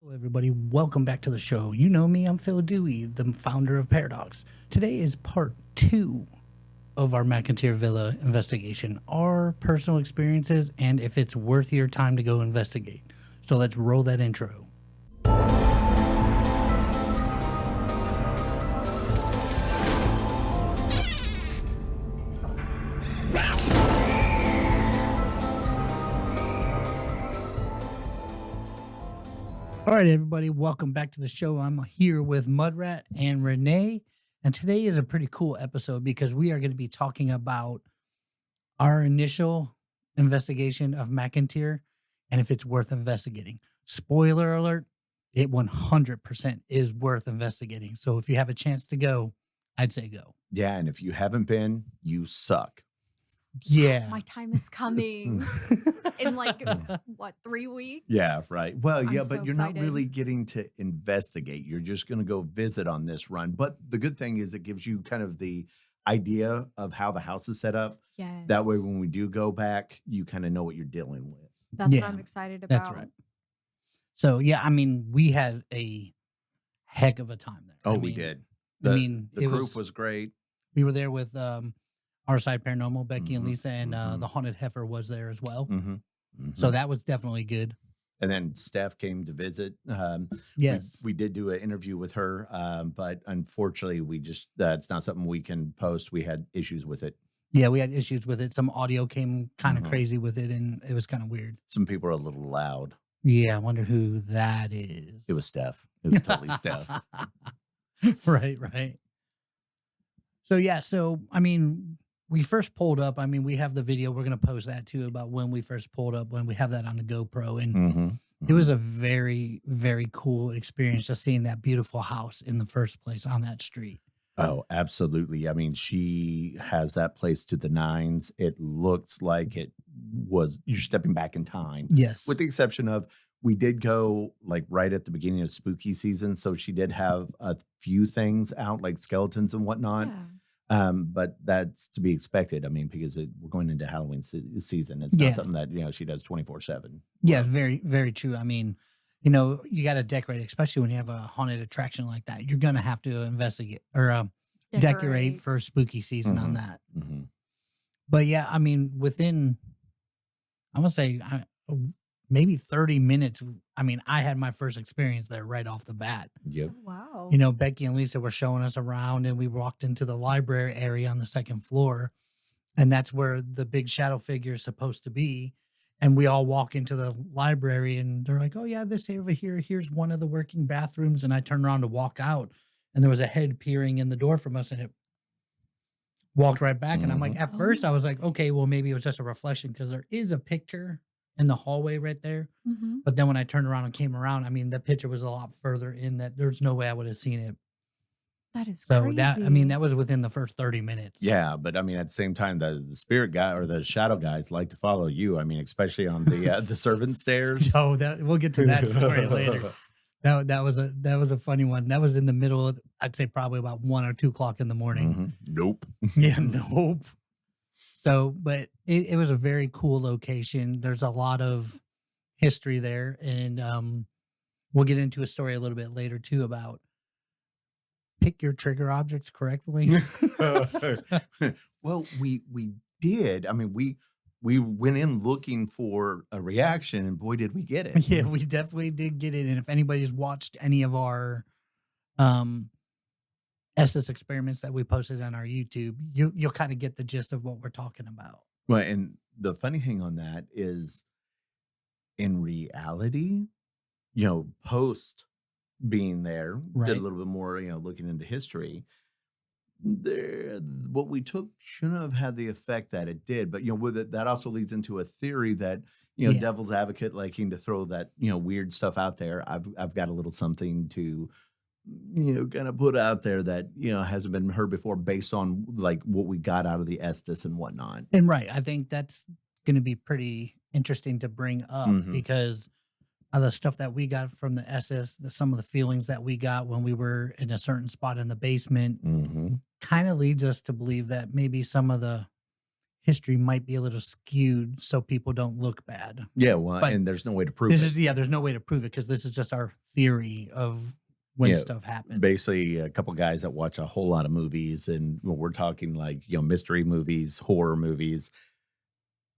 Hello, everybody. Welcome back to the show. You know me, I'm Phil Dewey, the founder of Paradox. Today is part 2 of our McInteer Villa investigation, our personal experiences, and if it's worth your time to go investigate. So let's roll that intro. All right, everybody, welcome back to the show. I'm here with Mudrat and Renee, and today is a pretty cool episode because we are going to be talking about our initial investigation of McInteer and if it's worth investigating. Spoiler alert, it 100% is worth investigating. So if you have a chance to go, I'd say go. Yeah, and if you haven't been, you suck. Yeah. My time is coming in like, what, 3 weeks? Yeah, right. Well, I'm yeah, so but you're not excited. really getting to investigate. You're just going to go visit on this run. But the good thing is it gives you kind of the idea of how the house is set up. Yes. That way, when we do go back, you kind of know what you're dealing with. That's Yeah, what I'm excited about. That's right. So, yeah, I mean, we had a heck of a time there. Oh, I we mean, did. The The group was great. We were there with our side paranormal, Becky and Mhm, Lisa, and mhm. the haunted heifer was there as well. Mm-hmm. So that was definitely good. And then Steph came to visit. Yes. We did do an interview with her, but unfortunately, that's not something we can post. We had issues with it. Yeah, we had issues with it. Some audio came kind of Mhm. crazy with it, and it was kind of weird. Some people are a little loud. Yeah, I wonder who that is. It was Steph. It was totally Steph. Right. So, yeah, I mean, we first pulled up. I mean, we have the video. We're going to post that too about when we first pulled up, when we have that on the GoPro. And Mm-hmm. it was a very, very cool experience just seeing that beautiful house in the first place on that street. Oh, absolutely. I mean, she has that place to the nines. It looks like you're stepping back in time, Yes. with the exception of we did go like right at the beginning of spooky season. So she did have a few things out like skeletons and whatnot. Yeah. But that's to be expected. I mean, because we're going into Halloween season. It's Yeah. not something that, she does 24/7. Yeah, very, very true. I mean, you got to decorate, especially when you have a haunted attraction like that. You're going to have to investigate or decorate for spooky season on Mhm. that. Mm-hmm. But yeah, I mean, within, I would say maybe 30 minutes, I mean, I had my first experience there right off the bat. Yep. Oh, wow. Becky and Lisa were showing us around, and we walked into the library area on the second floor, and that's where the big shadow figure is supposed to be. And we all walk into the library, and they're like, "Oh yeah, this over here. Here's one of the working bathrooms." And I turned around to walk out, and there was a head peering in the door from us, and it walked right back. And I'm like, at first, I was like, okay, well, maybe it was just a reflection because there is a picture in the hallway right there. Mhm. But then when I turned around and came around, I mean, the picture was a lot further in that there's no way I would have seen it. That is So crazy. that was within the first 30 minutes. Yeah, but I mean, at the same time, the spirit guy or the shadow guys like to follow you. I mean, especially on the servant stairs. So we'll get to that story later. That was a funny one. That was in the middle of, I'd say probably about 1 or 2 o'clock in the morning. Mhm. Nope. Yeah, nope. So, but it was a very cool location. There's a lot of history there, and we'll get into a story a little bit later too about pick your trigger objects correctly. Well, we did. I mean, we went in looking for a reaction, and boy, did we get it. Yeah, we definitely did get it. And if anybody's watched any of our Estes experiments that we posted on our YouTube, you'll kind of get the gist of what we're talking about. Well, and the funny thing on that is, in reality, post being there, did Right. a little bit more, looking into history. What we took shouldn't have had the effect that it did, but with it, that also leads into a theory that Yeah. devil's advocate liking to throw that weird stuff out there. I've got a little something to kind of put out there that hasn't been heard before, based on like what we got out of the Estes and whatnot. And right, I think that's going to be pretty interesting to bring up Mhm. because of the stuff that we got from the SS, some of the feelings that we got when we were in a certain spot in the basement Mm-hmm. kind of leads us to believe that maybe some of the history might be a little skewed so people don't look bad. Yeah, well, But and there's no way to prove this it. is there's no way to prove it because this is just our theory of when Yeah, stuff happened. basically a couple guys that watch a whole lot of movies, and we're talking like, mystery movies, horror movies,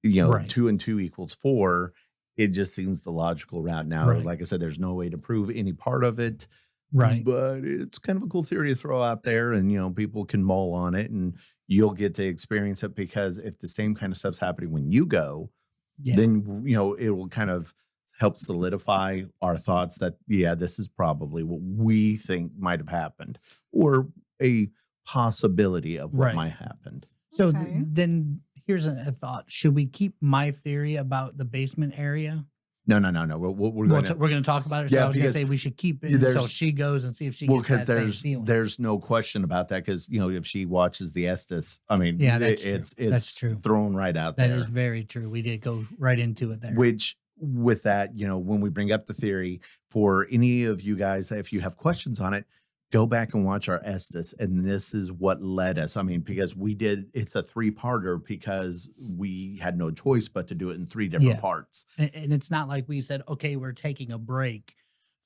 Right. 2 and 2 equals 4. It just seems the logical route now. Right. Like I said, there's no way to prove any part of it, Right. but it's kind of a cool theory to throw out there, and people can mull on it, and you'll get to experience it, because if the same kind of stuff's happening when you go, Yeah. then it will kind of help solidify our thoughts that, yeah, this is probably what we think might have happened, or a possibility of what Right. might happen. So Okay. then here's a thought. Should we keep my theory about the basement area? No. We're going to, We're going to talk about it. So Yeah, I was going to because say we should keep it there's- until she goes and see if she well, gets because that same feeling. there's no question about that, because if she watches the Estes, I mean, Yeah, that's true. it's That's true. thrown right out That there. is very true. We did go right into it there. Which, with that, when we bring up the theory, for any of you guys, if you have questions on it, go back and watch our Estes. And this is what led us. I mean, because it's a 3-parter, because we had no choice but to do it in 3 different Yeah. parts. And it's not like we said, okay, we're taking a break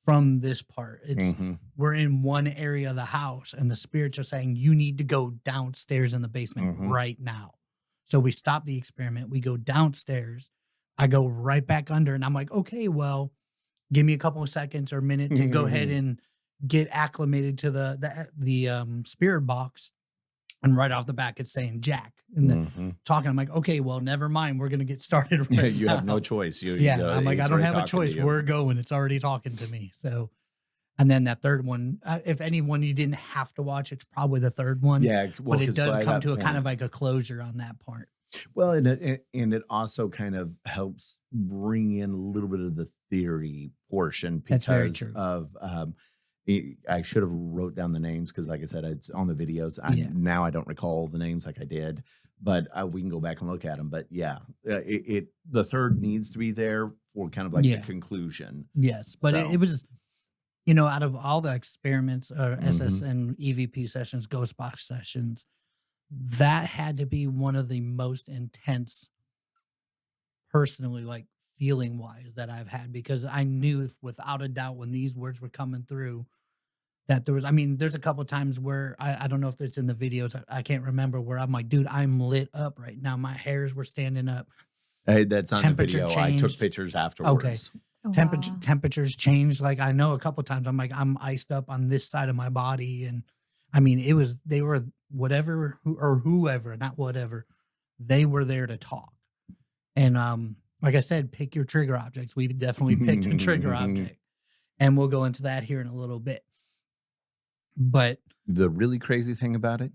from this part. It's Mhm. we're in one area of the house and the spirits are saying you need to go downstairs in the basement Mhm. right now. So we stop the experiment, we go downstairs. I go right back under and I'm like, okay, well, give me a couple of seconds or a minute to go ahead and get acclimated to the spirit box. And right off the back, it's saying Jack and then Mhm. talking. I'm like, okay, well, never mind. We're going to get started Yeah, right you now. have no choice. Yeah, I'm like, it's I don't already have a talking to choice. you. We're going. It's already talking to me. So, and then that third one, if anyone you didn't have to watch, it's probably the third one. Yeah, well, but it 'cause does by come that to a kind point- of like a closure on that part. Well, and it also kind of helps bring in a little bit of the theory portion, That's very because true. of I should have wrote down the names, because, like I said, it's on the videos. Yeah. Now I don't recall the names like I did, but we can go back and look at them. But yeah, the third needs to be there for kind of like Yeah. the conclusion. Yes, but So- it was, out of all the experiments or SS and EVP sessions, ghost box sessions, that had to be one of the most intense, personally, like feeling wise, that I've had, because I knew without a doubt when these words were coming through that there was, there's a couple times where I don't know if it's in the videos, I can't remember, where I'm like, dude, I'm lit up right now. My hairs were standing up. Hey, that's not in the Temperature video. I took changed. pictures afterwards. Wow. Temperatures changed. Like I know a couple times I'm like, I'm iced up on this side of my body. And they were whoever, not whatever, they were there to talk. And like I said, pick your trigger objects. We definitely picked a trigger object. And we'll go into that here in a little bit. But The really crazy thing about it,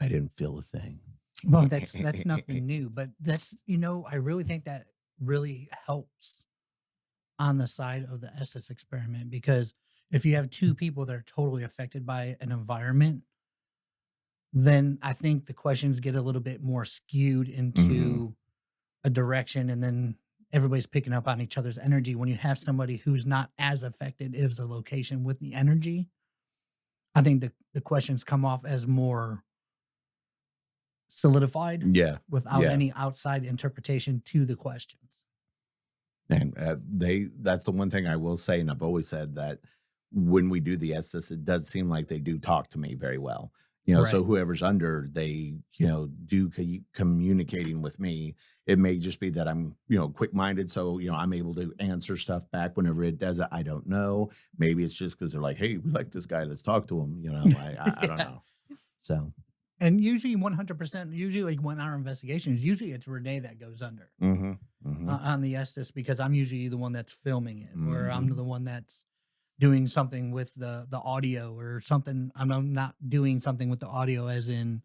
I didn't feel a thing. well, that's nothing new. But that's I really think that really helps on the side of the Estes experiment, because if you have 2 people that are totally affected by an environment, then I think the questions get a little bit more skewed into a direction, and then everybody's picking up on each other's energy. When you have somebody who's not as affected as a location with the energy, I think the questions come off as more solidified Yeah. without Yeah. any outside interpretation to the questions. And that's the one thing I will say, and I've always said that when we do the Estes, it does seem like they do talk to me very well. So Right. whoever's under, they, do communicating with me. It may just be that I'm, quick-minded. So, I'm able to answer stuff back whenever it does it. I don't know. Maybe it's just because they're like, hey, we like this guy. Let's talk to him. I don't know. So, And usually 100%, usually like when our investigations, usually it's Renee that goes under on the Estes, because I'm usually the one that's filming it, or I'm the one that's doing something with the audio or something. I'm not doing something with the audio as in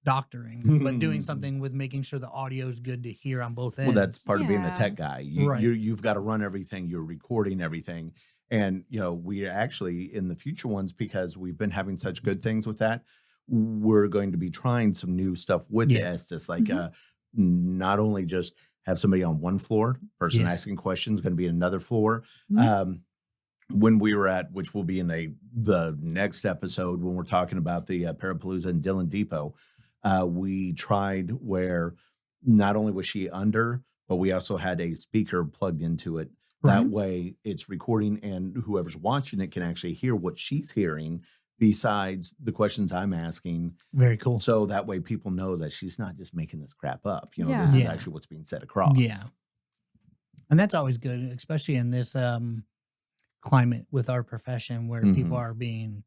doctoring, but doing something with making sure the audio is good to hear on both ends. Well, that's part of being the Yeah. tech guy. Right. You've got to run everything. You're recording everything. And, we actually, in the future ones, because we've been having such good things with that, we're going to be trying some new stuff with the Yeah. Estes. Like, not only just have somebody on one floor, person Yes. asking questions, going to be another floor. Mhm. When we were at, which will be in the next episode, when we're talking about the Parapalooza and Dillon Depot, we tried where not only was she under, but we also had a speaker plugged into it. That Right. way it's recording and whoever's watching it can actually hear what she's hearing besides the questions I'm asking. Very cool. So that way people know that she's not just making this crap up. You know, Yeah. this is Yeah. actually what's being said across. Yeah. And that's always good, especially in this climate with our profession where people Mhm. are being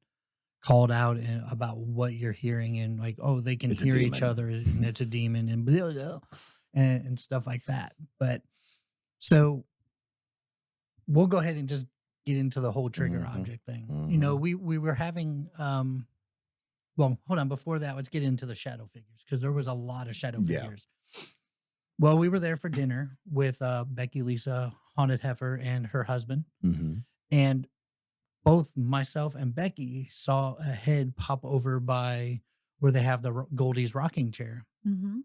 called out about what you're hearing and like, oh, they can It's a hear each demon. other and it's a demon and blah, blah, and stuff like that. But so we'll go ahead and just get into the whole trigger Mhm. object thing. You know, Mhm. we were having well, hold on, before that, let's get into the shadow figures because there was a lot of shadow Yeah. figures. Well, we were there for dinner with Becky Lisa, Haunted Heifer, and her husband. Mhm. And both myself and Becky saw a head pop over by where they have the Goldie's rocking chair Mm-hmm.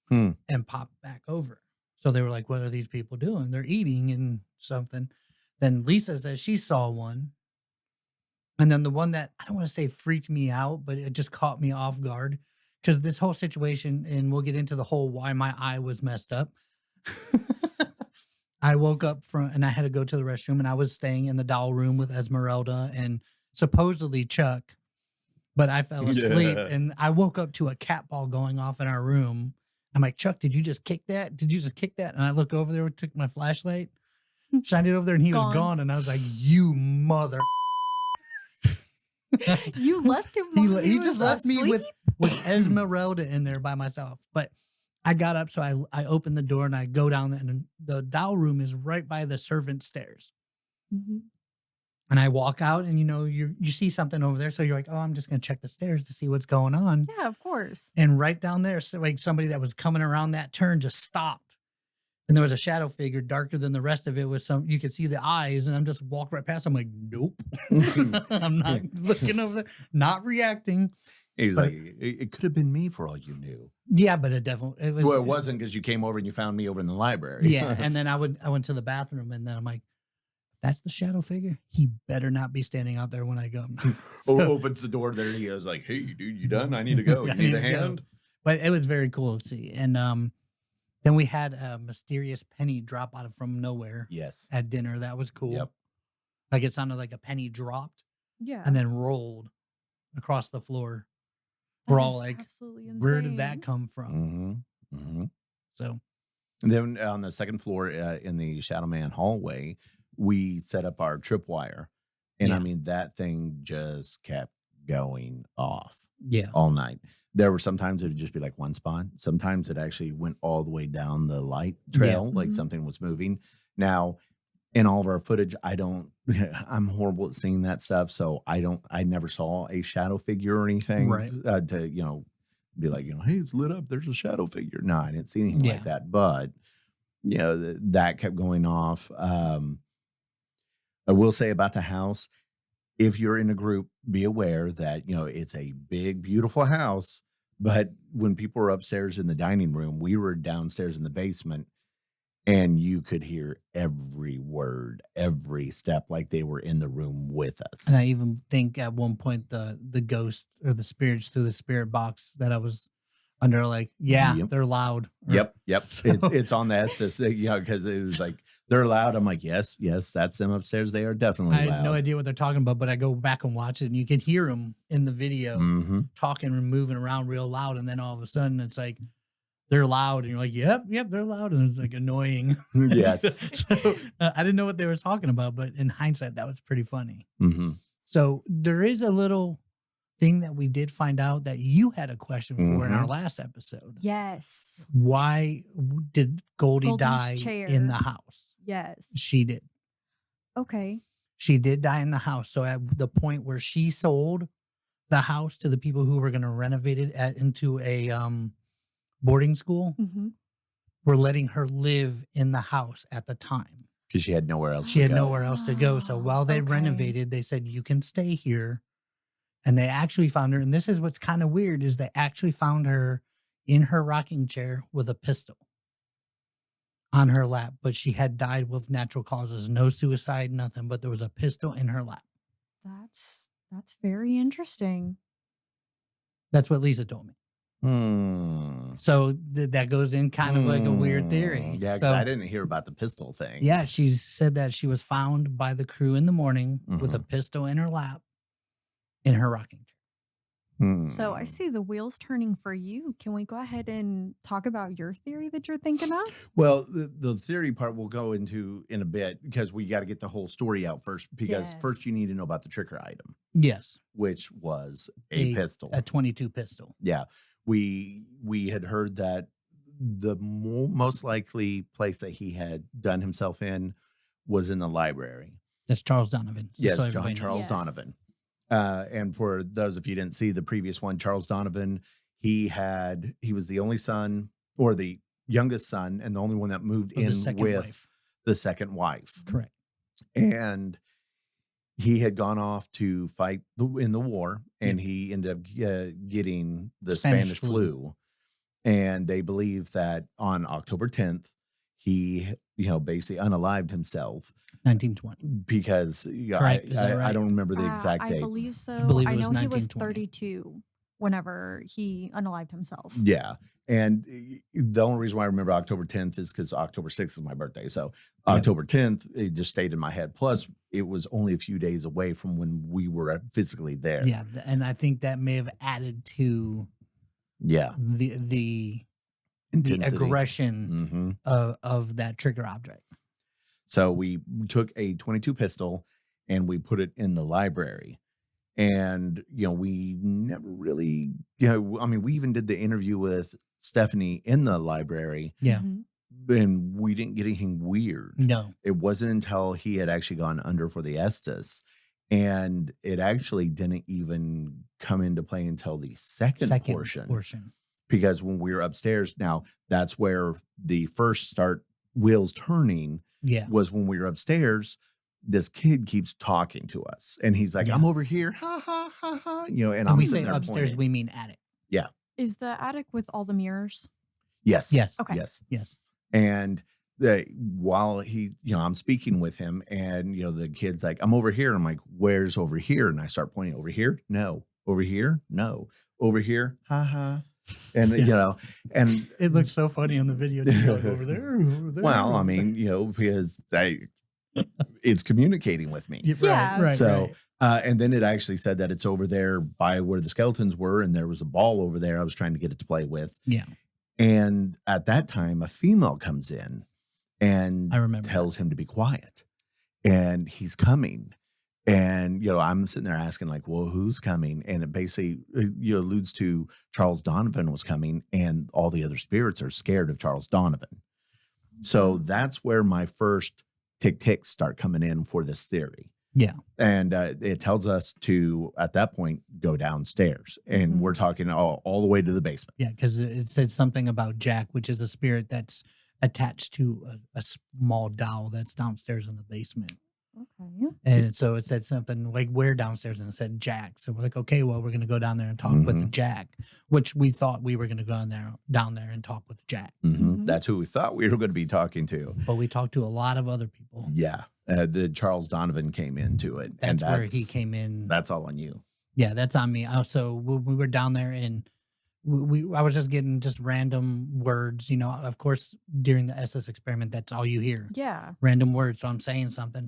Hmm. and pop back over. So they were like, what are these people doing? They're eating and something. Then Lisa says she saw one. And then the one that I don't want to say freaked me out, but it just caught me off guard because this whole situation, and we'll get into the whole why my eye was messed up. I woke up from and I had to go to the restroom and I was staying in the doll room with Esmeralda and supposedly Chuck, but I fell asleep Yeah. and I woke up to a cat ball going off in our room. I'm like, Chuck, did you just kick that? Did you just kick that? And I look over there, took my flashlight, shined it over there, and he was Gone. gone. And I was like, you mother. You left him. He, while he was just left me asleep? with Esmeralda in there by myself. But I got up, so I opened the door and I go down there, and the doll room is right by the servant stairs. Mhm. And I walk out, and you know, you see something over there, so you're like, oh, I'm just gonna check the stairs to see what's going on. Yeah, of course. And right down there, so like somebody that was coming around that turn just stopped. And there was a shadow figure darker than the rest of it with some, you could see the eyes, and I'm just walking right past. I'm like, nope. I'm not looking over there, not reacting. He's But- like, it could have been me for all you knew. Yeah, but it definitely it was. Well, it wasn't because you came over and you found me over in the library. Yeah, and then I went to the bathroom, and then I'm like, if that's the shadow figure, he better not be standing out there when I go. Opens the door there and he goes like, hey, dude, you done? I need to go. I You need a need to go. hand? But it was very cool to see. And then we had a mysterious penny drop out of from nowhere Yes. at dinner. That was cool. Yep. Like it sounded like a penny dropped Yeah. and then rolled across the floor. That We're all is like, absolutely insane. where did that come from? Mm-hmm. Mm-hmm. So And then on the second floor in the Shadow Man hallway, we set up our tripwire. And I Yeah. mean, that thing just kept going off yeah. all night. There were sometimes it would just be like one spot. Sometimes it actually went all the way down the light trail, like Mhm. something was moving. Now, in all of our footage, I'm horrible at seeing that stuff. So I never saw a shadow figure or anything Right. to, be like, hey, it's lit up. There's a shadow figure. No, I didn't see anything Yeah. like that. But, that kept going off. I will say about the house, if you're in a group, be aware that, it's a big, beautiful house. But when people were upstairs in the dining room, we were downstairs in the basement and you could hear every word, every step, like they were in the room with us. And I even think at one point the ghost or the spirits through the spirit box that I was under, like, yeah, Yep. they're loud. Or- Yep. So- It's on the Estes, because it was like, they're loud. I'm like, yes, that's them upstairs. They are definitely I loud. had no idea what they're talking about, but I go back and watch it, and you can hear them in the video Mm-hmm. talking and moving around real loud. And then all of a sudden, it's like they're loud, and you're like, "Yep, they're loud," and it's like annoying. Yes. So, I didn't know what they were talking about, but in hindsight, that was pretty funny. Mm-hmm. So there is a little thing that we did find out that you had a question for in our Mhm. last episode. Yes. Why did Goldie Goldie's die chair. in the house? Yes. She did. Okay. She did die in the house. So at the point where she sold the house to the people who were going to renovate it into a boarding school, Mm-hmm. were letting her live in the house at the time. Because she had nowhere else She to had go. nowhere else to go. So while they Okay. renovated, they said, you can stay here. And they actually found her. And this is what's kind of weird is they actually found her in her rocking chair with a pistol on her lap. But she had died with natural causes, no suicide, nothing. But there was a pistol in her lap. That's very interesting. That's what Lisa told me. Hmm. So that goes in kind of like a weird theory. Yeah, because So I didn't hear about the pistol thing. yeah, she said that she was found by the crew in the morning with a Mhm. pistol in her lap in her rocking chair. So I Hmm. see the wheels turning for you. Can we go ahead and talk about your theory that you're thinking of? Well, the theory part we'll go into in a bit because we got to get the whole story out first. Because first Yes. you need to know about the trigger item, Yes, which was a pistol. a 22 pistol. Yeah, we had heard that the most likely place that he had done himself in was in the library. That's Charles Donovan. Yes, so John everybody knows. Charles Yes. Donovan. And for those of you who didn't see the previous one, Charles Donovan, he was the only son or the youngest son and the only one that moved Of the in second with wife. the second wife. Correct. And he had gone off to fight in the war, and he ended up getting the Spanish Spanish flu. flu. And they believe that on October 10th, he, basically unalived himself 1920. because Correct. Is that I right? don't remember the exact I date. believe so. believe I it was know he was 1920. 32 whenever he unalived himself. Yeah. And the only reason why I remember October 10th is because October 6th is my birthday. So October 10th, it just stayed in my head. Plus, it was only a few days away from when we were physically there. Yeah, and I think that may have added to Yeah. the Intensity. aggression of that trigger object. So we took a 22 pistol and we put it in the library. And, we never really, we even did the interview with Stephanie in the library. Yeah. Mhm. And we didn't get anything weird. No. It wasn't until he had actually gone under for the Estes. And it actually didn't even come into play until the second portion. Because when we were upstairs, now that's where the first start wheels turning was when we were upstairs. This kid keeps talking to us and he's like, I'm over here. Ha, ha, ha, ha. And And I'm we sitting say there upstairs, pointing. we mean attic. Yeah. Is the attic with all the mirrors? Yes. Yes. Okay. Yes. Yes. And while he, I'm speaking with him and, the kid's like, I'm over here. I'm like, where's over here? And I start pointing over here. No. Over here. No. Over here. Ha ha. And, and It looks so funny on the video. Too, like, over there. Well, I mean, because it's communicating with me. Yeah. Right. So, and then it actually said that it's over there by where the skeletons were. And there was a ball over there I was trying to get it to play with. Yeah. And at that time, a female comes in and I remember tells him to be quiet. And he's coming. And, I'm sitting there asking like, well, who's coming? And it basically alludes to Charles Donovan was coming and all the other spirits are scared of Charles Donovan. So that's where my first ticks start coming in for this theory. Yeah. And it tells us to, at that point, go downstairs. And we're talking all the way to the basement. Yeah, because it said something about Jack, which is a spirit that's attached to a small doll that's downstairs in the basement. Okay. And so it said something like, we're downstairs, and it said Jack. So we're like, okay, well, we're going to go down there and talk with Jack, which we thought we were going to go down there and talk with Jack. That's who we thought we were going to be talking to. But we talked to a lot of other people. Yeah. The Charles Donovan came into it. That's where he came in. That's all on you. Yeah, that's on me. Also, we were down there and I was just getting just random words, of course, during the SS experiment, that's all you hear. Yeah. Random words. So I'm saying something.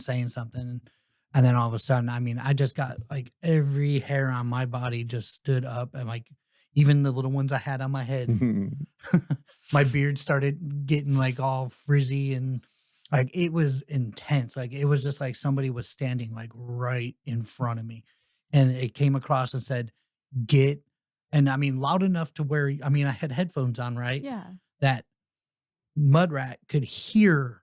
And then all of a sudden, I just got like every hair on my body just stood up, and like even the little ones I had on my head, my beard started getting like all frizzy, and like it was intense. Like it was just like somebody was standing like right in front of me, and it came across and said, "Get." And loud enough to where, I had headphones on, right? Yeah. That Mudrat could hear,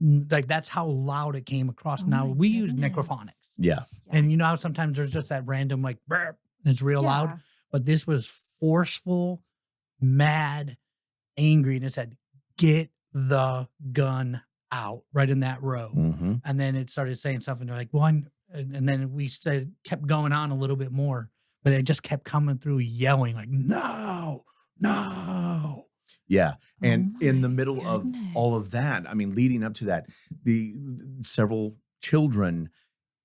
like, that's how loud it came across. Oh now, my we use goodness. necrophonics. Yeah. And you know how sometimes there's just that random, like, burp, and it's real loud? But this was forceful, mad, angry. And it said, get the gun out, right in that row. And then it started saying something like, and then we kept going on a little bit more. But it just kept coming through yelling like, no. Yeah. And Oh in the my middle of all of goodness. that, leading up to that, the several children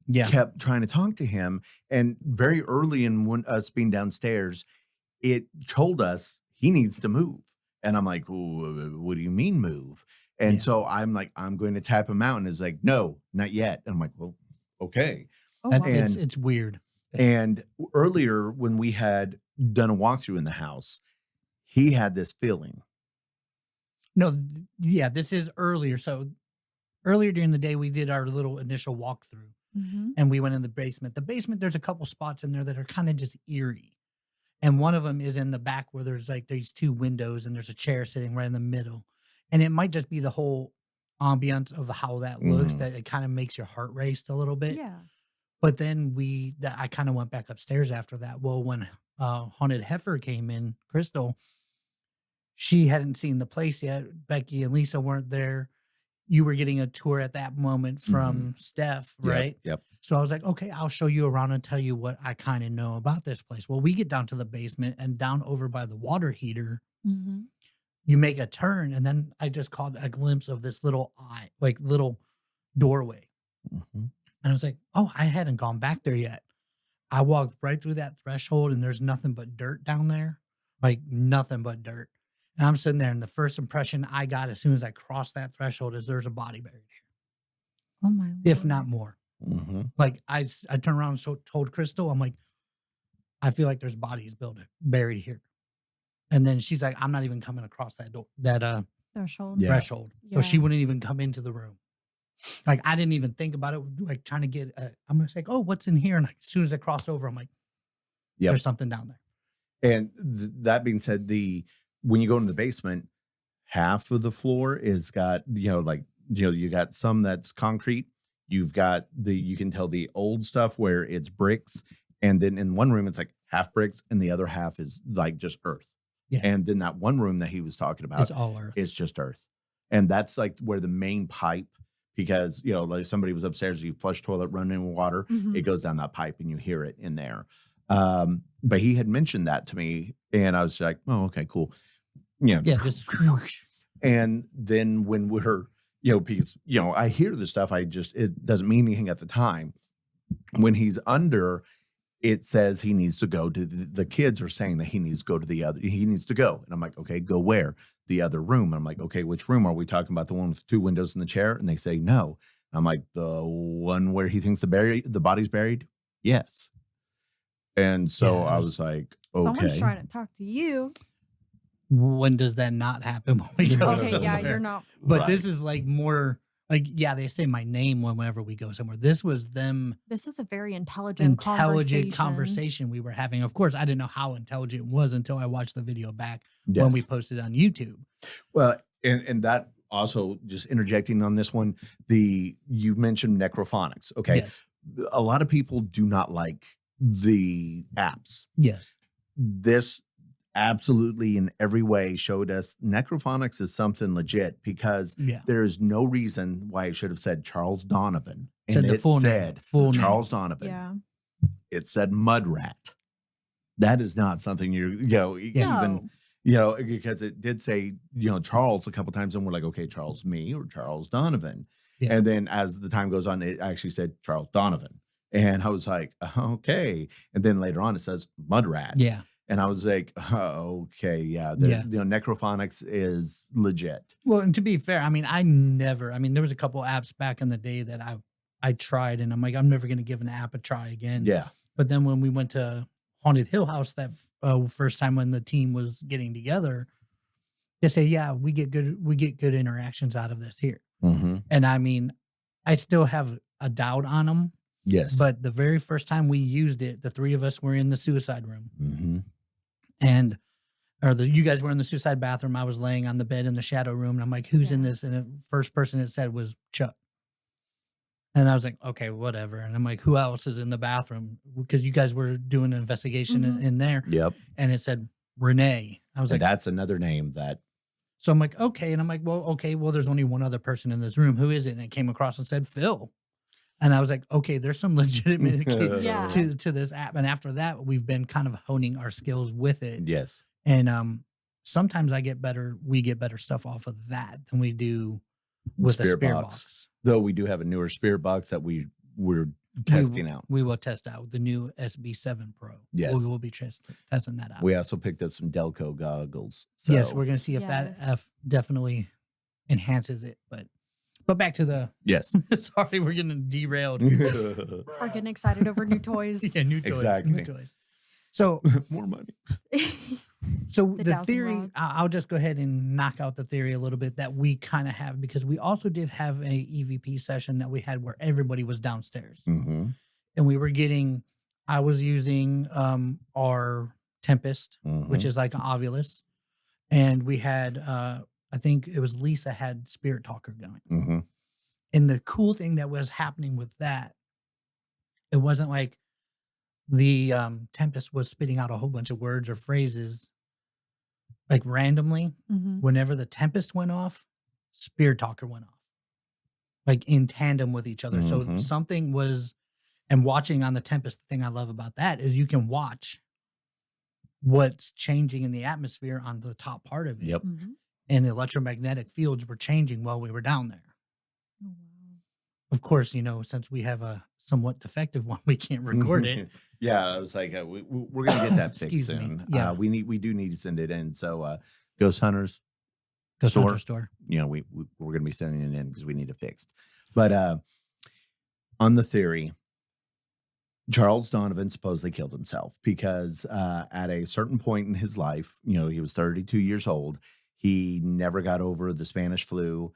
Yeah. kept trying to talk to him. And very early in us being downstairs, it told us he needs to move. And I'm like, what do you mean move? And Yeah. so I'm like, I'm going to tap him out. And it's like, no, not yet. And I'm like, well, okay. Oh, And wow. it's weird. And earlier when we had done a walkthrough in the house, he had this feeling. No, yeah, this is earlier. So earlier during the day, we did our little initial walkthrough Mhm. and we went in the basement. The basement, there's a couple spots in there that are kind of just eerie. And one of them is in the back where there's like these two windows and there's a chair sitting right in the middle. And it might just be the whole ambiance of how that looks Mhm. that it kind of makes your heart race a little bit. Yeah. But then I kind of went back upstairs after that. Well, when Haunted Heifer came in, Crystal, she hadn't seen the place yet. Becky and Lisa weren't there. You were getting a tour at that moment from Steph, right? Yep. So I was like, okay, I'll show you around and tell you what I kind of know about this place. Well, we get down to the basement and down over by the water heater, Mhm. you make a turn, and then I just caught a glimpse of this little eye, like little doorway. Mhm. And I was like, oh, I hadn't gone back there yet. I walked right through that threshold and there's nothing but dirt down there, like nothing but dirt. And I'm sitting there, and the first impression I got as soon as I crossed that threshold is there's a body buried here, Oh my if not lord. more. Mhm. Like I turned around and told Crystal, I'm like, I feel like there's bodies buried here. And then she's like, I'm not even coming across that door, that Threshold. Yeah. threshold. So she Yeah. wouldn't even come into the room. Like I didn't even think about it. Like trying to get, I'm just like, oh, what's in here? And like, as soon as I crossed over, I'm like, Yep. there's something down there. And that being said, when you go into the basement, half of the floor is got, you got some that's concrete. You've got you can tell the old stuff where it's bricks. And then in one room, it's like half bricks and the other half is like just earth. Yeah. And then that one room that he was talking about, It's all earth. it's just earth. And that's like where the main pipe, because, like somebody was upstairs, you flush toilet, run in water, Mhm. it goes down that pipe and you hear it in there. But he had mentioned that to me and I was like, oh, okay, cool. Yeah, just whoosh. And then when we're, because, I hear the stuff, it doesn't mean anything at the time. When he's under, it says he needs to go to the kids are saying that he needs to go to he needs to go. And I'm like, okay, go where? The other room. And I'm like, okay, which room are we talking about? The one with two windows in the chair? And they say no. I'm like, the one where he thinks the body's buried? Yes. And so I was like, Someone's okay. trying to talk to you. When does that not happen? When we go Okay, yeah, somewhere? you're not. But this is like more like, yeah, they say my name whenever we go somewhere. This was them This is a very intelligent conversation we were having. Of course, I didn't know how intelligent it was until I watched the video back when we Yes. posted on YouTube. Well, and that also, just interjecting on this one, you mentioned necrophonics. Okay. Yes. A lot of people do not like the apps. Yes. This absolutely in every way showed us necrophonics is something legit, because Yeah. there is no reason why it should have said Charles Donovan. And Said the it full name. said Full Charles name. Donovan. Yeah. It said mud rat. That is not something even, No. because it did say, Charles a couple times, and we're like, okay, Charles me or Charles Donovan. Yeah. And then as the time goes on, it actually said Charles Donovan. And I was like, okay. And then later on it says mud rat. Yeah. And I was like, oh, okay, yeah. Necrophonics is legit. Well, and to be fair, I mean, there was a couple apps back in the day that I tried, and I'm like, I'm never going to give an app a try again. Yeah. But then when we went to Haunted Hill House that first time when the team was getting together, they say, yeah, we get good interactions out of this here. Mm-hmm. And I mean, I still have a doubt on them. Yes. But the very first time we used it, the three of us were in the suicide room. Mm-hmm. And you guys were in the suicide bathroom. I was laying on the bed in the shadow room, and I'm like, who's in this? And the first person it said was Chuck. And I was like, okay, whatever. And I'm like, who else is in the bathroom? Because you guys were doing an investigation in there. Yep. And it said Renee. I was And like, that's another name that. so I'm like, okay. And I'm like, well, there's only one other person in this room. Who is it? And it came across and said Phil. And I was like, okay, there's some legitimate Yeah. to this app. And after that, we've been kind of honing our skills with it. Yes. And sometimes we get better stuff off of that than we do with a spirit box. Though we do have a newer spirit box that we're testing out. We will test out the new SB7 Pro. Yes. We will be testing that out. We also picked up some Delco goggles. Yes, So we're going to see if that Yes. definitely enhances it. But back to the yes. sorry, we're getting derailed. We're getting excited over new toys. Yeah, new toys. Exactly. New toys. So More money. The the dowsing theory, rods. I'll just go ahead and knock out the theory a little bit that we kind of have, because we also did have a EVP session that we had where everybody was downstairs. Mm-hmm. And we were getting, I was using our Tempest, which is like an Ovulus. And we had, I think it was Lisa had Spirit Talker going. Mm-hmm. And the cool thing that was happening with that, it wasn't like the Tempest was spitting out a whole bunch of words or phrases like randomly. Mhm. Whenever the Tempest went off, Spirit Talker went off, like in tandem with each other. So Mhm. something was, and watching on the Tempest, the thing I love about that is you can watch what's changing in the atmosphere on the top part of it. Yep. Mhm. And the electromagnetic fields were changing while we were down there. Oh, wow. Of course, since we have a somewhat defective one, we can't record it. Yeah, I was like, we're gonna get that fixed Excuse me. soon. Yeah. We do need to send it in. So, Ghost Hunters, Ghost Store. Hunter Store. we're gonna be sending it in because we need it fixed. But on the theory, Charles Donovan supposedly killed himself because at a certain point in his life, he was 32 years old. He never got over the Spanish flu.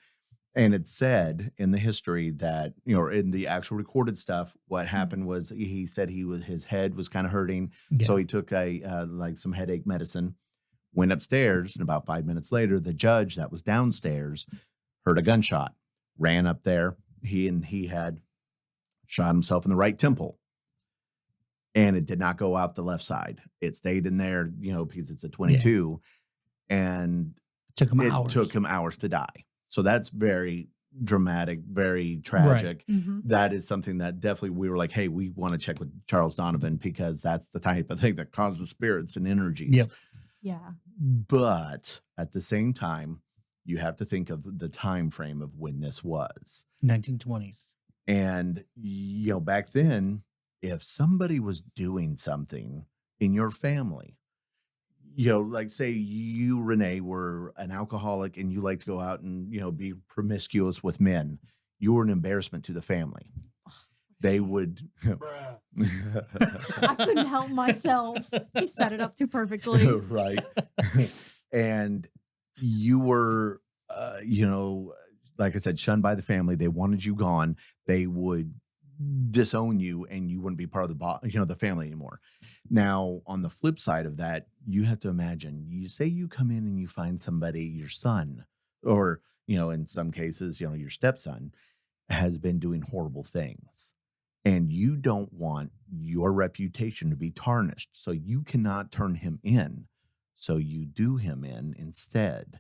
And it's said in the history that, in the actual recorded stuff, what happened was he said his head was kind of hurting. Yeah. So he took some headache medicine, went upstairs, and about 5 minutes later, the judge that was downstairs heard a gunshot, ran up there. He had shot himself in the right temple. And it did not go out the left side. It stayed in there, because it's a 22. And Took him it hours. took him hours to die. So that's very dramatic, very tragic. Mhm. That is something that definitely we were like, hey, we want to check with Charles Donovan because that's the type of thing that causes spirits and energies. Yep. Yeah. But at the same time, you have to think of the time frame of when this was. 1920s. And, back then, if somebody was doing something in your family, like say you, Renee, were an alcoholic and you like to go out and, be promiscuous with men, you were an embarrassment to the family. They would. I couldn't help myself. He set it up too perfectly. Right. And you were, like I said, shunned by the family. They wanted you gone. They would disown you and you wouldn't be part of the family anymore. Now, on the flip side of that, you have to imagine, you say you come in and you find somebody, your son, or, in some cases, your stepson has been doing horrible things. And you don't want your reputation to be tarnished. So you cannot turn him in. So you do him in instead.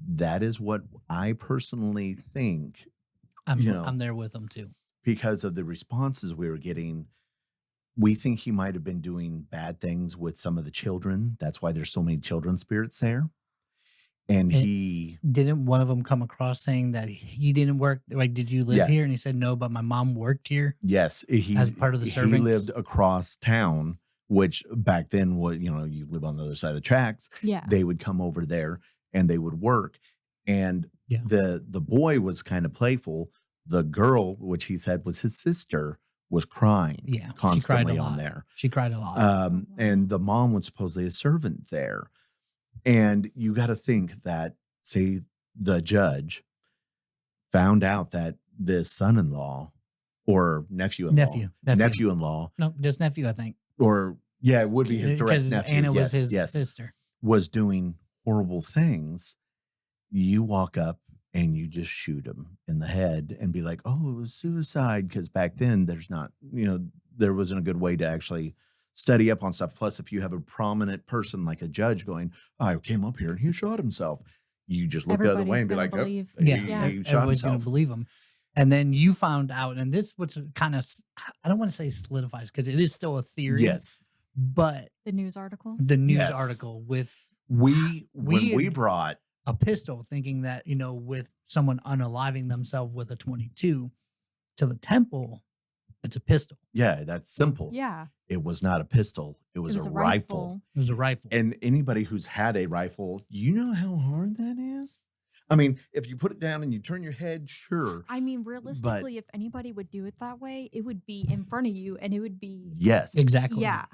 That is what I personally think. I'm there with him too. Because of the responses we were getting, we think he might have been doing bad things with some of the children. That's why there's so many children spirits there. And he didn't one of them come across saying that he didn't work. Like, did you live here? And he said, no, but my mom worked here. Yes. As part of the servants. He lived across town, which back then was, you live on the other side of the tracks. Yeah. They would come over there and they would work. And Yeah. the boy was kind of playful. The girl, which he said was his sister, was crying constantly she cried a on lot. there. She cried a lot. And the mom was supposedly a servant there. And you got to think that, say, the judge found out that this son-in-law or nephew-in-law, No, just nephew, I think. or it would be his direct Because nephew. Anna was Yes, his sister. was doing horrible things. You walk up and you just shoot him in the head and be like, oh, it was suicide. Because back then there wasn't a good way to actually study up on stuff. Plus, if you have a prominent person like a judge going, I came up here and he shot himself, you just look the other way and be like, believe. oh, he shot Everybody's going to himself. believe him. And then you found out, and this what's kind of, I don't want to say solidifies because it is still a theory. Yes. The But news article. article with when we brought a pistol, thinking that, with someone unaliving themselves with a 22 to the temple, It's a pistol. Yeah, that's simple. Yeah. It was not a pistol. It It was was a a rifle. rifle. It was a rifle. And anybody who's had a rifle, you know how hard that is? I mean, if you put it down and you turn your head, sure. I mean, But realistically, if anybody would do it that way, it would be in front of you and it would be yes, Exactly. yeah.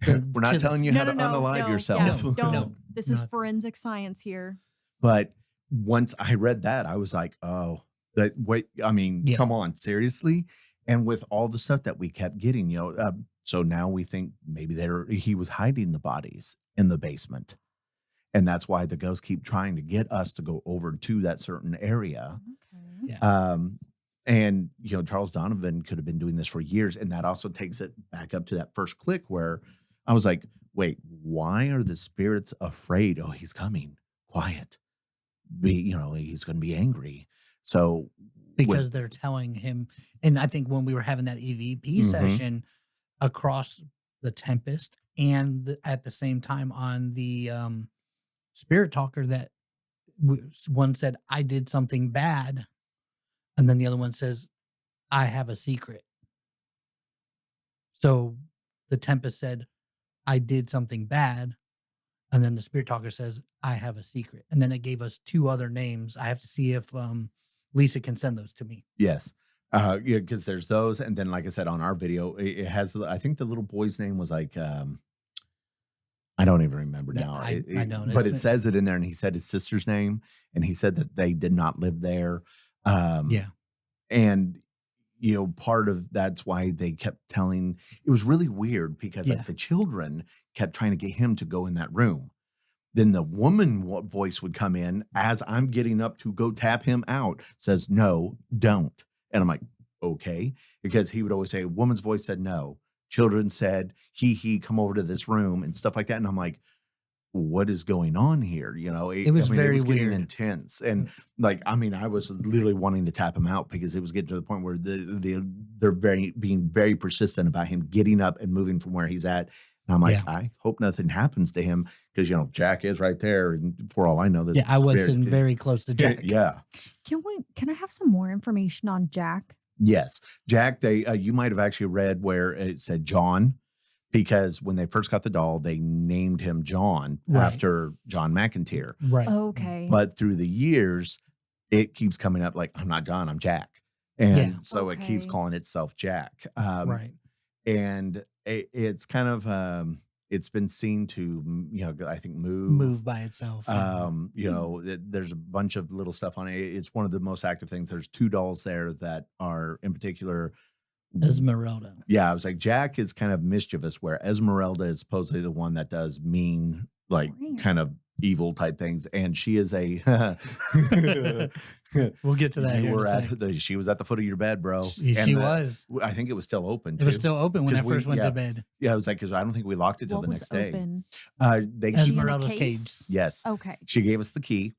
we're not telling you No, how no, to no, unalive no, yeah, yourself. No, don't. no, This is not- forensic science here. But once I read that, I was like, oh, that wait, I mean, Yeah. come on, seriously? And with all the stuff that we kept getting, so now we think maybe he was hiding the bodies in the basement. And that's why the ghosts keep trying to get us to go over to that certain area. Okay. Yeah. And Charles Donovan could have been doing this for years. And that also takes it back up to that first click where I was like, wait, why are the spirits afraid? Oh, he's coming. Quiet. He's going to be angry. So because they're telling him, and I think when we were having that EVP session across the Tempest and at the same time on the Spirit Talker, that one said, I did something bad. And then the other one says, I have a secret. So the Tempest said, I did something bad. And then the Spirit Talker says, I have a secret. And then it gave us 2 other names. I have to see if Lisa can send those to me. yes. Yeah, because there's those. And then, like I said, on our video, it has, I think the little boy's name was like, I don't even remember Yeah, now. I don't. But it says it in there, and he said his sister's name, and he said that they did not live there. Yeah. And part of that's why they kept telling. It was really weird because Yeah. like the children kept trying to get him to go in that room. Then the woman voice would come in as I'm getting up to go tap him out, says, no, don't. And I'm like, okay. Because he would always say, a woman's voice said no. Children said, he, come over to this room and stuff like that. And I'm like, what is going on here? It was very getting weird. intense. And I was literally wanting to tap him out because it was getting to the point where they're being very persistent about him getting up and moving from where he's at. And I'm like, Yeah. I hope nothing happens to him because, Jack is right there. And for all I know, Yeah, I was sitting very close to Jack. Yeah. Can I have some more information on Jack? Yes. Jack, you might have actually read where it said John, because when they first got the doll, they named him John after John McInteer. Right. Okay. But through the years, it keeps coming up like, I'm not John, I'm Jack. And so it keeps Okay. calling itself Jack. Right. And it's kind of, it's been seen to, I think Move by itself. there's a bunch of little stuff on it. It's one of the most active things. There's 2 dolls there that are in particular. Esmeralda. Yeah, I was like, Jack is kind of mischievous, where Esmeralda is supposedly the one that does mean, like Right. kind of evil type things, and she is a. We'll get to that. You Here in were a at sec. she was at the foot of your bed, bro. She And was. I think it was still open. It was too. still open when I 'Cause first went yeah. to bed. Yeah, I was like, because I don't think we locked it till What the was next day. open? They Is she in a Esmeralda's case? cage. yes, Okay. she gave us the key,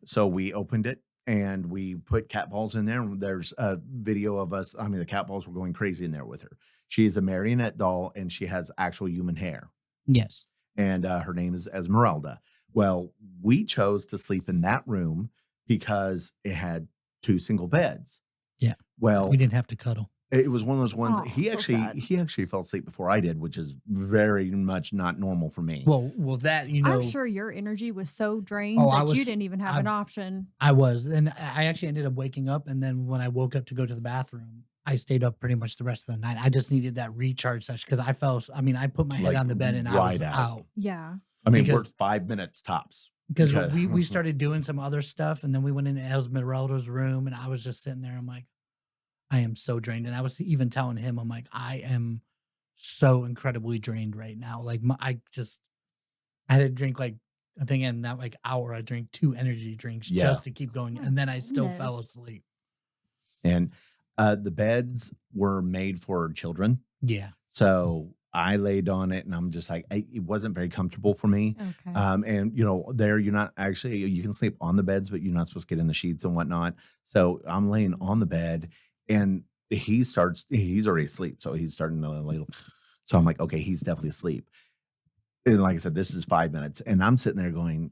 so we opened it and we put cat balls in there. And there's a video of us. I mean, the cat balls were going crazy in there with her. She is a marionette doll, and she has actual human hair. Yes. And her name is Esmeralda. Well, we chose to sleep in that room because it had 2 single beds. Yeah. Well, We didn't have to cuddle. it was one of those ones. Aw, he so sad. actually fell asleep before I did, which is very much not normal for me. Well, that I'm sure your energy was so drained Oh, that I you was- didn't even have an option. I was, and I actually ended up waking up, and then when I woke up to go to the bathroom, I stayed up pretty much the rest of the night. I just needed that recharge session because I I put my head Like, on the bed and I was right out. out. Yeah. I mean, because- we're 5 minutes tops. Because Okay. we started doing some other stuff, and then we went into Esmeralda's room, and I was just sitting there. I'm like, I am so drained, and I was even telling him, I'm like, I am so incredibly drained right now. Like I had to drink like I think in that like hour I drank 2 energy drinks Yeah. just to keep going, My and then I still fell goodness. asleep. And the beds were made for children. Yeah, So I laid on it, and I'm just like, it wasn't very comfortable for me. Okay. And there you're not actually, you can sleep on the beds, but you're not supposed to get in the sheets and whatnot. So I'm laying on the bed, and he's already asleep. So he's starting to lay. So I'm like, okay, he's definitely asleep. And like I said, this is 5 minutes, and I'm sitting there going,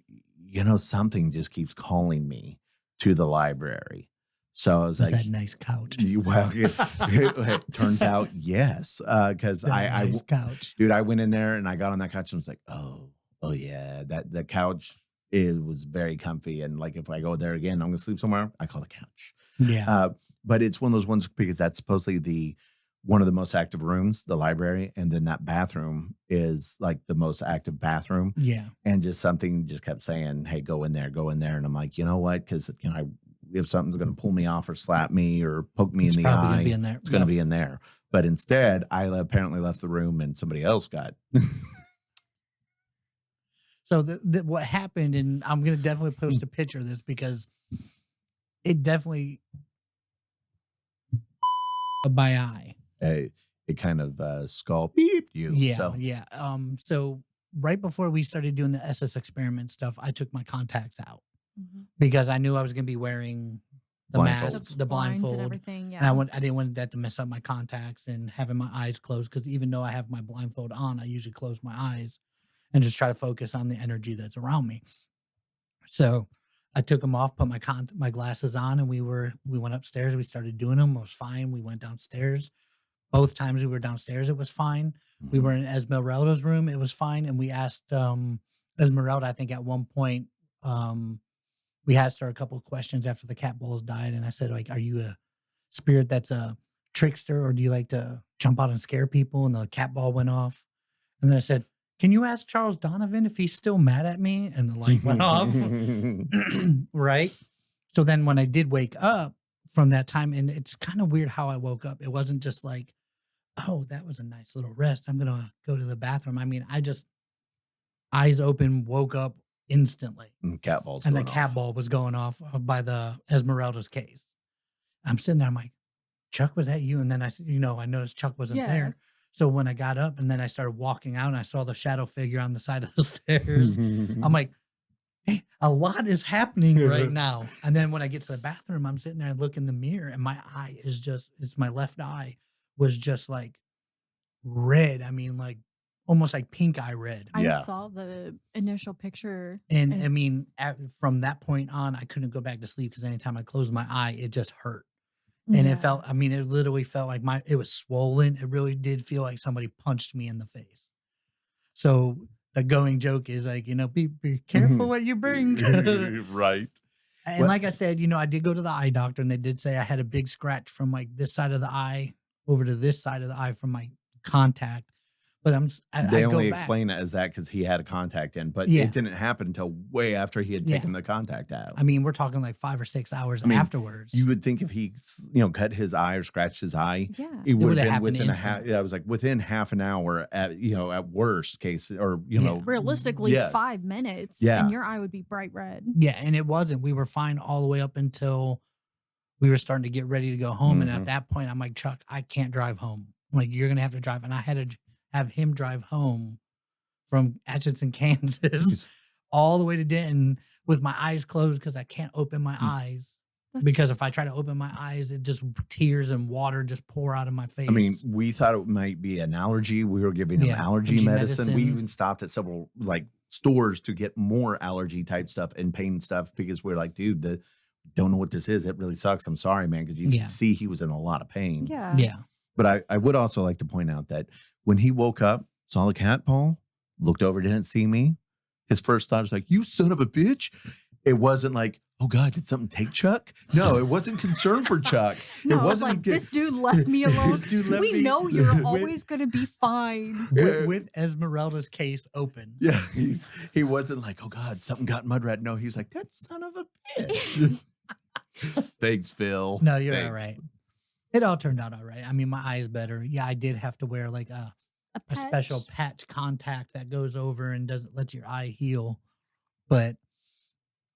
something just keeps calling me to the library. So I was Was like, that nice couch? well, it turns out yes, because That nice couch. dude, I went in there and I got on that couch and was like, oh yeah, that the couch it was very comfy, and like if I go there again, I'm gonna sleep somewhere. I call it couch. Yeah. But it's one of those ones because that's supposedly the one of the most active rooms, the library, and then that bathroom is like the most active bathroom. Yeah. And just something just kept saying, "Hey, go in there, go in there." And I'm like, you know what? Because if something's going to pull me off or slap me or poke me It's in the probably gonna be eye, in there. it's going to Yep. be in there. But instead, I apparently left the room and somebody else got. So what happened, and I'm gonna definitely post a picture of this because it definitely my eye. It kind of skull beeped you. Yeah, So yeah. So right before we started doing the Estes experiment stuff, I took my contacts out Mhm. because I knew I was gonna be wearing the mask, Blindfolds. the Blinds blindfold, and everything. and Yeah. I didn't want that to mess up my contacts and having my eyes closed because even though I have my blindfold on, I usually close my eyes and just try to focus on the energy that's around me. So I took them off, put my glasses on, and we went upstairs. We started doing them. It was fine. We went downstairs. Both times we were downstairs, it was fine. We Mhm. were in Esmeralda's room, it was fine. And we asked Esmeralda, I think at one point, we asked her a couple of questions after the cat bulls died, and I said, like, "Are you a spirit that's a trickster, or do you like to jump out and scare people?" And the cat ball went off. And then I said, "Can you ask Charles Donovan if he's still mad at me?" And the light went off. Right? So then when I did wake up from that time, and it's kind of weird how I woke up. It wasn't just like, "Oh, that was a nice little rest. I'm gonna go to the bathroom." I mean, I just eyes open, woke up instantly, And cat balls and the going cat off. ball was going off by the Esmeralda's case. I'm sitting there. I'm like, "Chuck, was that you?" And then I said, I noticed Chuck wasn't Yeah. there. So when I got up and then I started walking out and I saw the shadow figure on the side of the stairs, I'm like, "Hey, a lot is happening right now." And then when I get to the bathroom, I'm sitting there and look in the mirror, and my eye is it's my left eye was just like red. I mean, like almost like pink eye red. I Yeah. saw the initial picture. And And I mean, from that point on, I couldn't go back to sleep because anytime I closed my eye, it just hurt. And yeah. it felt, I mean, it literally felt like it was swollen. It really did feel like somebody punched me in the face. So the going joke is like, be careful what you bring. Right. And What- like I said, I did go to the eye doctor, and they did say I had a big scratch from like this side of the eye over to this side of the eye from my contact. But They I go only back. explain it as that because he had a contact in, but Yeah. it didn't happen until way after he had Yeah. taken the contact out. I mean, we're talking like 5 or 6 hours I mean, afterwards. You would think if he, cut his eye or scratched his eye, Yeah. it would would've have been happened within a half. instantly. Yeah, it was like within half an hour at worst case, or Yeah. Realistically, yes. 5 minutes, Yeah. and your eye would be bright red. Yeah, and it wasn't. We were fine all the way up until we were starting to get ready to go home. And Mhm. at that point, I'm like, "Chuck, I can't drive home. I'm like, you're gonna have to drive." And I had to have him drive home from Atchinson, Kansas, all the way to Denton with my eyes closed because I can't open my eyes. Because if I try to open my eyes, it just tears and water just pour out of my face. I mean, we thought it might be an allergy. We were giving him Yeah, allergy allergy medicine. We medicine. even stopped at several like stores to get more allergy type stuff and pain stuff because we're like, dude, don't know what this is. It really sucks. I'm sorry, man, because you Yeah. could see he was in a lot of pain. Yeah. yeah, But I would also like to point out that when he woke up, saw the cat, Paul, looked over, didn't see me. His first thought was like, "You son of a bitch." It wasn't like, "Oh God, did something take Chuck?" No, it wasn't concern for Chuck. No, it I was wasn't like, this dude left me alone. This dude left We me know you're with- always going to be fine. with Esmeralda's case open. Yeah, he wasn't like, "Oh God, something got mud rat." No, he's like, "That son of a bitch." Thanks, Phil. No, you're Thanks. all right. It all turned out all right. I mean, my eye's better. Yeah, I did have to wear like a special patch contact that goes over and lets your eye heal. But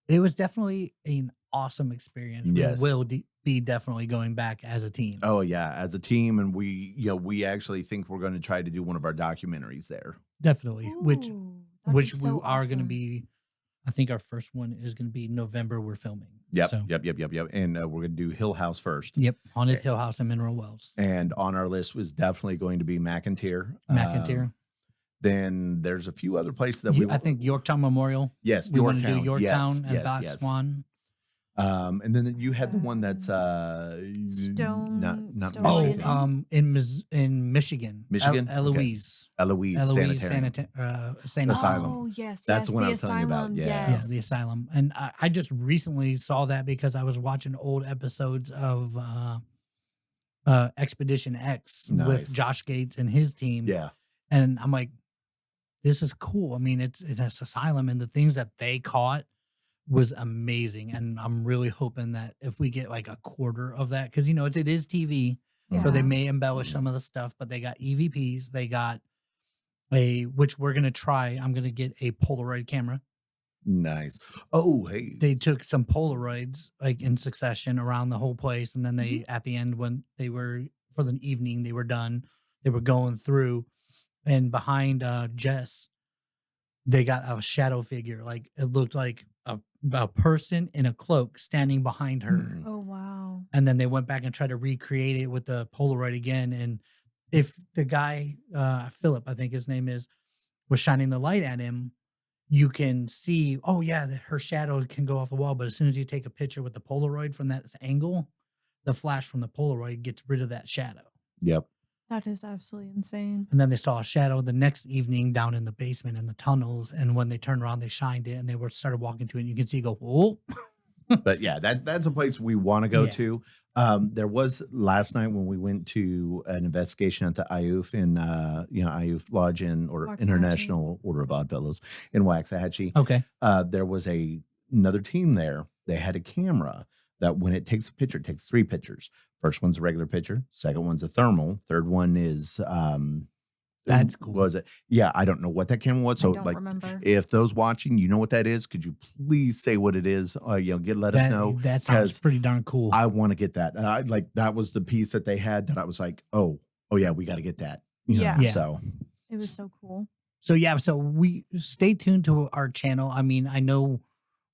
it was definitely an awesome experience. Yes. We will be definitely going back as a team. Oh yeah, as a team, and we actually think we're going to try to do one of our documentaries there. Definitely. Which Ooh, that'd be so we are going to awesome. be. I think our first one is going to be November. We're filming. Yep, So, yep. And we're going to do Hill House first. Yep. Haunted Hill House and Mineral Wells. And on our list was definitely going to be McInteer. McInteer. Then there's a few other places that I think Yorktown Memorial. Yes, We want to do Yorktown. Yorktown Yes, and yes, Bot yes. Swan. And then you had the one that's Um, not Stone Oh, Michigan. Landing? In Michigan, Michigan? Okay. Eloise, Eloise Eloise Sanitarium. Sanitarium. Asylum. Oh, yes, That's yes, the one I the was telling you about. asylum, Yeah. Yeah, the yes. asylum. And I just recently saw that because I was watching old episodes of Expedition X with Nice. Josh Gates and his team, Yeah. and I'm like, this is cool. I mean, it's asylum, and the things that they caught was amazing. And I'm really hoping that if we get like a quarter of that, because it is TV, so they Yeah. may embellish some of the stuff, but they got EVPs, they got which we're gonna try. I'm gonna get a Polaroid camera. Nice. Oh, hey. They took some Polaroids like in succession around the whole place, and then Mhm. they at the end when they were for the evening they were done. They were going through, and behind Jess, they got a shadow figure. Like it looked like a person in a cloak standing behind her. Mm. Oh, wow. And then they went back and tried to recreate it with the Polaroid again. And if the guy, Philip, I think his name is, was shining the light at him, you can see, oh yeah, that her shadow can go off the wall. But as soon as you take a picture with the Polaroid from that angle, the flash from the Polaroid gets rid of that shadow. Yep. That is absolutely insane. And then they saw a shadow the next evening down in the basement in the tunnels. And when they turned around, they shined it and they were started walking to it. And you can see it go, oh, But yeah, that's a place we want to go Yeah. to. There was last night when we went to an investigation at the IUF in IUF Lodge or Waxahachie. International Order of Odd Fellows in Waxahachie. okay. There was another team there. They had a camera that when it takes a picture, it takes 3 pictures. First one's a regular picture. Second one's a thermal. Third one is That's cool. Was it? Yeah, I don't know what that camera was. I So don't remember. if those watching, you know what that is, could you please say what it is? Let us know. That sounds 'cause pretty darn cool. I want to get that. That was the piece that they had that I was like, oh yeah, we got to get that. Yeah. Yeah. So It was so cool. So yeah, so we stay tuned to our channel. I mean, I know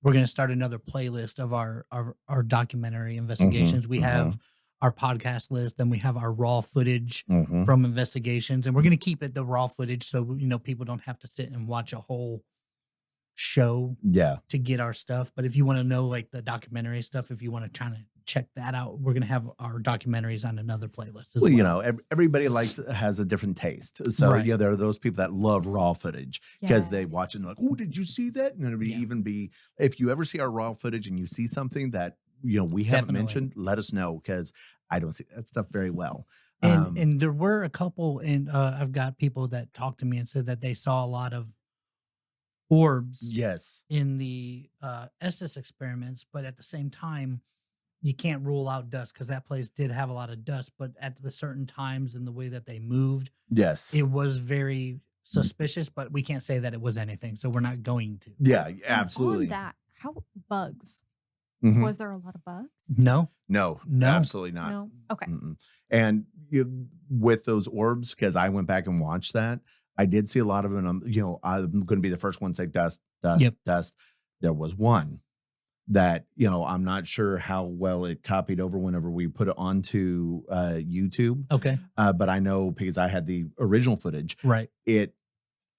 we're going to start another playlist of our documentary investigations. We have our podcast list, then we have our raw footage mhm. from investigations, and we're going to keep it the raw footage so people don't have to sit and watch a whole show Yeah. to get our stuff. But if you want to know like the documentary stuff, if you want to try to check that out, we're going to have our documentaries on another playlist as well. Everybody has a different taste. So Right. there are those people that love raw footage because they Yes. watch it and they're like, oh, did you see that? And it'll Yeah. even be if you ever see our raw footage and you see something that we haven't Definitely. mentioned, let us know because I don't see that stuff very well. And there were a couple, and I've got people that talked to me and said that they saw a lot of orbs Yes. in the Estes experiments, but at the same time, you can't rule out dust because that place did have a lot of dust. But at the certain times and the way that they moved, Yes. it was very suspicious. But we can't say that it was anything, so we're not going to. Yeah, And absolutely. on that, how bugs? Mhm. Was there a lot of bugs? No, No, No. absolutely not. No. Okay. Mm-mm. And with those orbs, because I went back and watched that, I did see a lot of them. I'm going to be the first one to say dust, dust, Yep. dust. There was one that I'm not sure how well it copied over whenever we put it onto YouTube, okay, but I know because I had the original footage. right.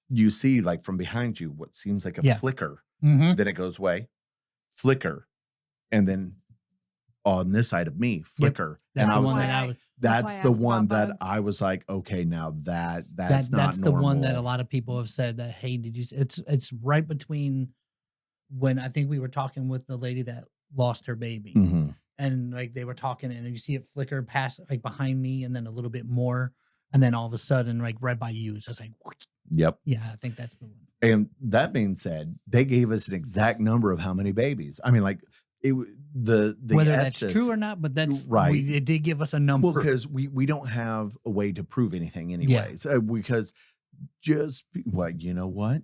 You see like from behind you what seems like a Yeah. flicker, Mm-hmm. then it goes away, flicker, and then on this side of me, flicker. That's And I the was one like, that I was. That's that's why I the asked about one that bugs. I was like, okay, now that's That's not the one that a normal. lot of people have said that. Hey, did you? It's right between when I think we were talking with the lady that lost her baby. Mhm. And like they were talking and you see it flicker past like behind me and then a little bit more and then all of a sudden like right by you it's just like Yep. yeah, I think that's the one. And that being said, they gave us an exact number of how many babies. I mean, like the Whether that's Estes, true or not, but that's right. it did give us a number. Well, because we don't have a way to prove anything anyways. Because you know what?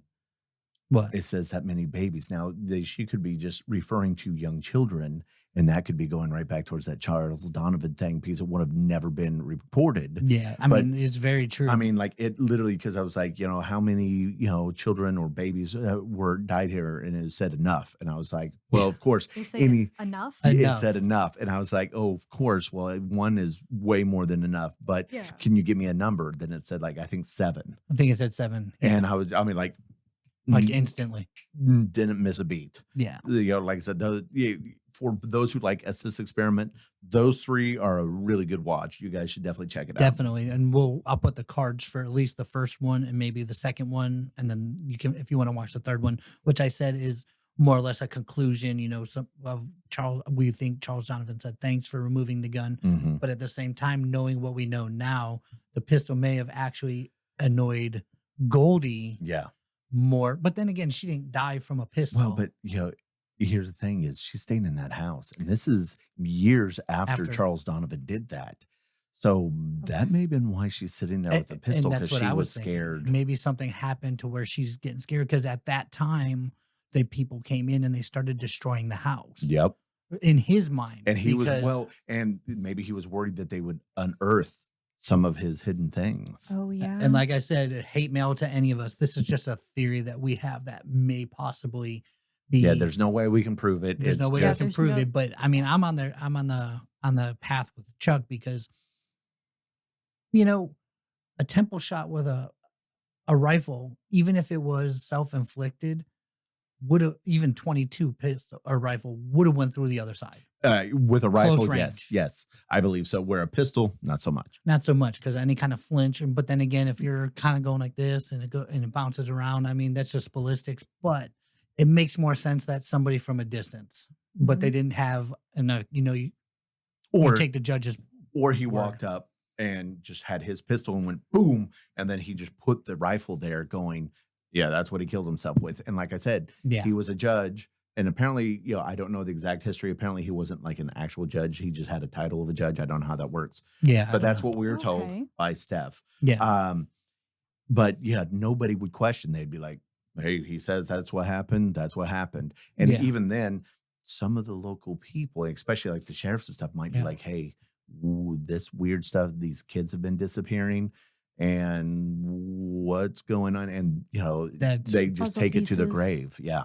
What? It says that many babies. Now, she could be just referring to young children, and that could be going right back towards that Charles Donovan thing because it would have never been reported. Yeah, I But- mean it's very true. I mean, like it literally, because I was like, how many, children or babies died here, and it said enough, and I was like, well, of course, They say enough. it said enough, and I was like, oh, of course, well, one is way more than enough, but Yeah. can you give me a number? Then it said like I think 7, I think it said 7. and I mean, like like instantly. Didn't miss a beat. Yeah, Like I said, for those who like Estes Experiment, those 3 are a really good watch. You guys should definitely check it out. definitely. And I'll put the cards for at least the first one and maybe the second one, and then you can, if you want to watch the third one, which I said is more or less a conclusion. Some of Charles, we think Charles Donovan said thanks for removing the gun, Mhm. but at the same time, knowing what we know now, the pistol may have actually annoyed Goldie Yeah. more. But then again, she didn't die from a pistol. Well, but here's the thing: is she's staying in that house, and this is years after Charles Donovan did that. So that may have been why she's sitting there with a pistol, because she was scared. Maybe something happened to where she's getting scared, because at that time, the people came in and they started destroying the house. Yep. In his mind. And he was, and maybe he was worried that they would unearth some of his hidden things. Oh, yeah. And like I said, hate mail to any of us. This is just a theory that we have that may possibly be. Yeah, there's no way we can prove it. There's no way I can prove it. But I mean, I'm on the path with Chuck, because a temple shot with a rifle, even if it was self-inflicted, would have, even 22 pistol or rifle would have went through the other side. With a rifle, range. yes, I believe so. Where a pistol, not so much. Not so much, because any kind of flinch. But then again, if you're kind of going like this and it bounces around, I mean, that's just ballistics. But it makes more sense that somebody from a distance, but they didn't have enough. You take the judge's, or he walked up and just had his pistol and went boom, and then he just put the rifle there, going, yeah, that's what he killed himself with. And like I said, he was a judge. And apparently, I don't know the exact history. Apparently, he wasn't like an actual judge. He just had a title of a judge. I don't know how that works. Yeah. But that's what we were told by Steph. Yeah. But nobody would question. They'd be like, hey, he says that's what happened. That's what happened. And even then, some of the local people, especially like the sheriffs and stuff, might be like, hey, this weird stuff, these kids have been disappearing, and what's going on? And they just take it to the grave. Yeah.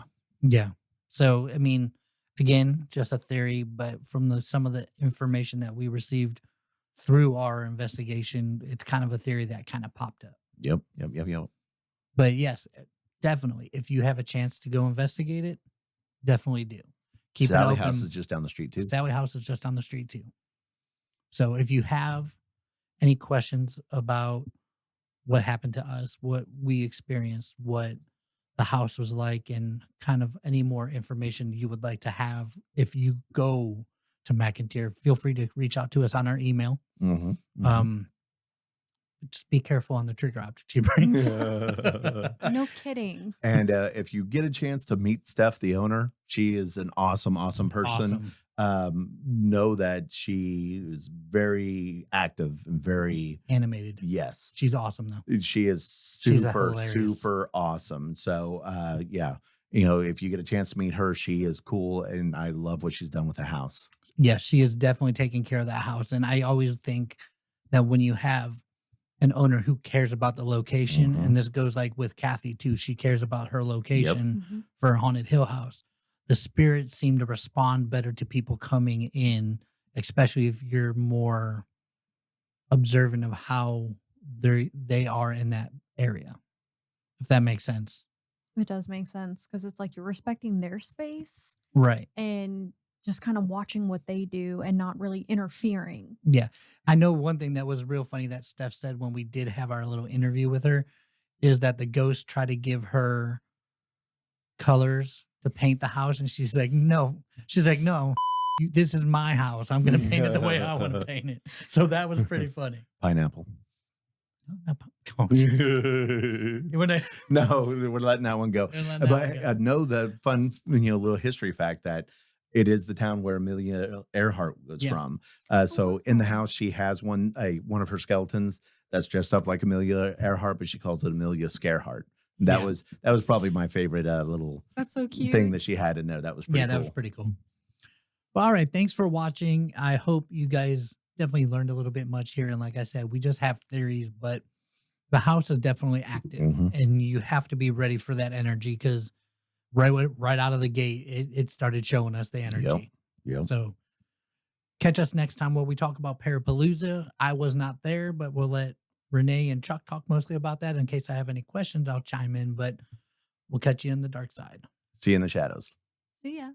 So I mean, again, just a theory, but from some of the information that we received through our investigation, it's kind of a theory that kind of popped up. Yep. But yes, definitely, if you have a chance to go investigate it, definitely do. Keep Sally it open. House is just down the street too. Sally House is just down the street too. So if you have any questions about what happened to us, what we experienced, what the house was like, and kind of any more information you would like to have, if you go to McInteer, feel free to reach out to us on our email. Just be careful on the trigger objects you bring. No kidding. And if you get a chance to meet Steph, the owner, she is an awesome person. Know that she is very active and very animated. Yes. She's awesome though. She is super awesome. So if you get a chance to meet her, she is cool, and I love what she's done with the house. Yeah, she is definitely taking care of that house. And I always think that when you have an owner who cares about the location, and this goes like with Kathy too, she cares about her location for Haunted Hill House. The spirits seem to respond better to people coming in, especially if you're more observant of how they are in that area, if that makes sense. It does make sense, because it's like you're respecting their space. Right. And just kind of watching what they do and not really interfering. Yeah. I know one thing that was real funny that Steph said when we did have our little interview with her is that the ghost tried to give her colors to paint the house, and she's like, no, this is my house. I'm going to paint it the way I want to paint it. So that was pretty funny. Pineapple. Oh, no, we're letting that one go. But I know the fun, little history fact that it is the town where Amelia Earhart was from. So in the house, she has one of her skeletons that's dressed up like Amelia Earhart, but she calls it Amelia Scareheart. That was probably my favorite little that's so cute thing that she had in there. That was pretty cool. That was pretty cool. Well, all right. Thanks for watching. I hope you guys definitely learned a little bit much here. And like I said, we just have theories, but the house is definitely active, and you have to be ready for that energy, because right out of the gate, it started showing us the energy. Yep. So catch us next time where we talk about Parapalooza. I was not there, but we'll let Renee and Chuck talk mostly about that. In case I have any questions, I'll chime in. But We'll catch you in the dark side. See you in the shadows. See ya.